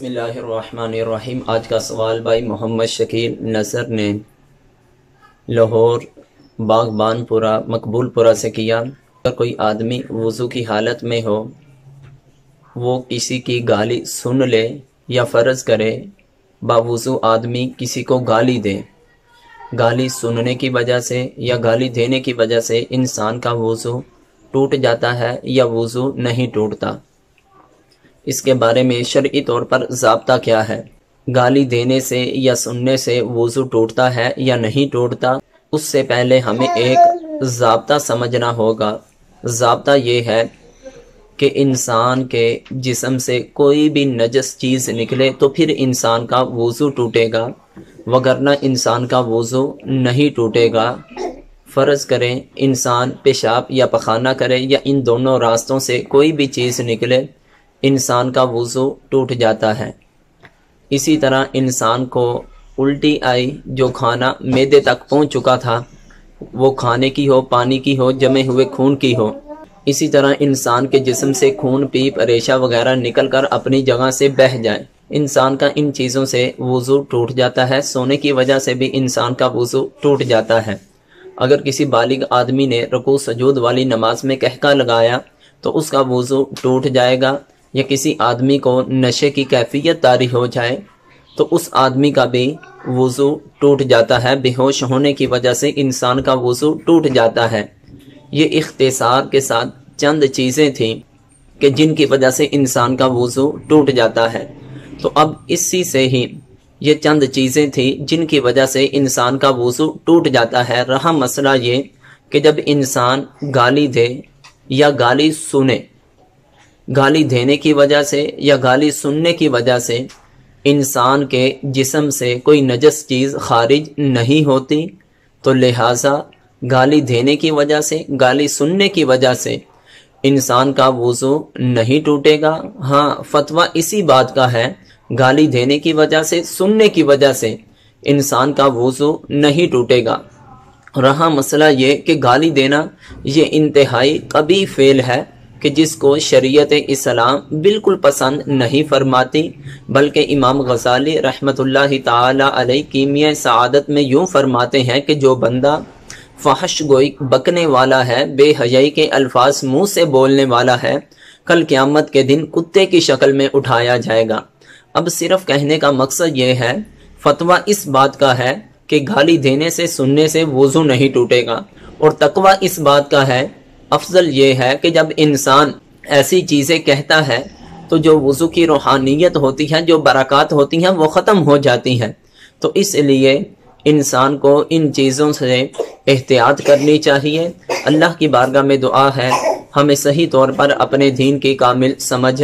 بسم اللہ الرحمن الرحیم۔ آج کا سوال بھائی محمد شکیل نصر نے لاہور باغبان پورہ مقبول پورہ سے کیا۔ اگر کوئی آدمی وضو کی حالت میں ہو، وہ کسی کی گالی سن لے یا فرض کرے باوضو آدمی کسی کو گالی دے، گالی سننے کی وجہ سے یا گالی دینے کی وجہ سے انسان کا وضو ٹوٹ جاتا ہے یا وضو نہیں ٹوٹتا؟ اس کے بارے میں شرعی طور پر ضابطہ کیا ہے؟ گالی دینے سے یا سننے سے وضو ٹوٹتا ہے یا نہیں ٹوٹتا؟ اس سے پہلے ہمیں ایک ضابطہ سمجھنا ہوگا۔ ضابطہ یہ ہے کہ انسان کے جسم سے کوئی بھی نجس چیز نکلے تو پھر انسان کا وضو ٹوٹے گا، وگرنہ انسان کا وضو نہیں ٹوٹے گا۔ فرض کریں انسان پیشاب یا پخانہ کرے یا ان دونوں راستوں سے کوئی بھی چیز نکلے، انسان کا وضو ٹوٹ جاتا ہے۔ اسی طرح انسان کو الٹی آئی، جو کھانا معدے تک پہنچ چکا تھا، وہ کھانے کی ہو، پانی کی ہو، جمے ہوئے خون کی ہو، اسی طرح انسان کے جسم سے خون، پیپ، ریشہ وغیرہ نکل کر اپنی جگہ سے بہہ جائے، انسان کا ان چیزوں سے وضو ٹوٹ جاتا ہے۔ سونے کی وجہ سے بھی انسان کا وضو ٹوٹ جاتا ہے۔ اگر کسی بالغ آدمی نے رکوع سجود والی نماز میں قہقہ لگایا تو اس کا وضو ٹوٹ جائے گا، یا کسی آدمی کو نشے کی کیفیت طاری ہو جائے تو اس آدمی کا بھی وضو ٹوٹ جاتا ہے۔ بے ہوش ہونے کی وجہ سے انسان کا وضو ٹوٹ جاتا ہے۔ یہ اختصار کے ساتھ چند چیزیں تھیں کہ جن کی وجہ سے انسان کا وضو ٹوٹ جاتا ہے۔ تو اب اسی سے ہی یہ چند چیزیں تھیں جن کی وجہ سے انسان کا وضو ٹوٹ جاتا ہے۔ رہا مسئلہ یہ کہ جب انسان گالی دے یا گالی سنے، گالی دینے کی وجہ سے یا گالی سننے کی وجہ سے انسان کے جسم سے کوئی نجس چیز خارج نہیں ہوتی، تو لہٰذا گالی دینے کی وجہ سے، گالی سننے کی وجہ سے انسان کا وضو نہیں ٹوٹے گا۔ ہاں، فتویٰ اسی بات کا ہے، گالی دینے کی وجہ سے، سننے کی وجہ سے انسان کا وضو نہیں ٹوٹے گا۔ رہا مسئلہ یہ کہ گالی دینا یہ انتہائی قبیح فعل ہے کہ جس کو شریعت اسلام بالکل پسند نہیں فرماتی، بلکہ امام غزالی رحمۃ اللہ تعالی علیہ کیمیہ سعادت میں یوں فرماتے ہیں کہ جو بندہ فحش گوئی بکنے والا ہے، بے حیائی کے الفاظ منہ سے بولنے والا ہے، کل قیامت کے دن کتے کی شکل میں اٹھایا جائے گا۔ اب صرف کہنے کا مقصد یہ ہے، فتویٰ اس بات کا ہے کہ گالی دینے سے، سننے سے وضو نہیں ٹوٹے گا، اور تقویٰ اس بات کا ہے، افضل یہ ہے کہ جب انسان ایسی چیزیں کہتا ہے تو جو وضو کی روحانیت ہوتی ہے، جو برکات ہوتی ہیں، وہ ختم ہو جاتی ہیں۔ تو اس لیے انسان کو ان چیزوں سے احتیاط کرنی چاہیے۔ اللہ کی بارگاہ میں دعا ہے ہمیں صحیح طور پر اپنے دین کی کامل سمجھ